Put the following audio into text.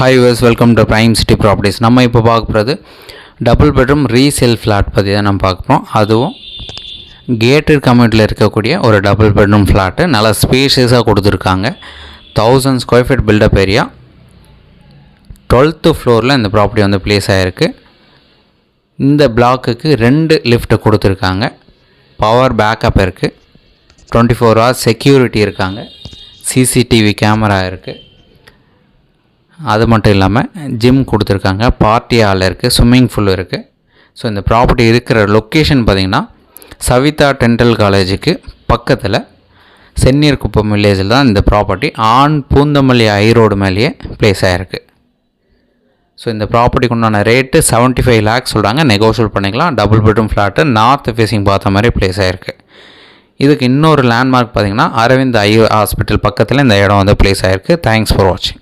Hi use welcome to prime city properties. நம்ம இப்போ பார்க்க போகிறது டபுள் பெட்ரூம் ரீசேல் ஃப்ளாட் பற்றி தான் நம்ம பார்க்க போகிறோம். அதுவும் கேட்டட் கம்யூனிட்டியில் இருக்கக்கூடிய ஒரு டபுள் பெட்ரூம் ஃப்ளாட்டு நல்லா ஸ்பேஷியஸாக கொடுத்துருக்காங்க. 1000 square feet build up area. 12th ஃப்ளோரில் இந்த ப்ராப்பர்ட்டி வந்து ப்ளேஸ் ஆகிருக்கு. இந்த பிளாக்குக்கு 2 லிஃப்ட் கொடுத்துருக்காங்க. பவர் பேக்கப் இருக்குது. 24 hours செக்யூரிட்டி இருக்காங்க. சிசிடிவி கேமரா இருக்குது. அது மட்டும் இல்லாமல் ஜிம் கொடுத்துருக்காங்க. பார்ட்டி ஹால் இருக்குது. ஸ்விம்மிங் பூல் இருக்குது. ஸோ இந்த ப்ராப்பர்ட்டி இருக்கிற லொக்கேஷன் பார்த்திங்கன்னா சவிதா டென்டல் காலேஜுக்கு பக்கத்தில் செந்நீர் குப்பம் வில்லேஜில் தான் இந்த ப்ராப்பர்ட்டி பூந்தமல்லி ரோடு மேலேயே ப்ளேஸ் ஆகிருக்கு. ஸோ இந்த ப்ராப்பர்ட்டிக்கு உண்டான ரேட்டு 75 lakhs சொல்கிறாங்க. நெகோஷியேட் பண்ணிக்கலாம். Double bedroom flat north facing பார்த்த மாதிரி ப்ளேஸ் ஆகிருக்கு. இதுக்கு இன்னொரு லேண்ட்மார்க் பார்த்திங்கன்னா அரவிந்த் ஐ ஹாஸ்பிட்டல் பக்கத்தில் இந்த இடம் வந்து ப்ளேஸ் ஆகிருக்கு. தேங்க்ஸ் ஃபார் வாட்சிங்.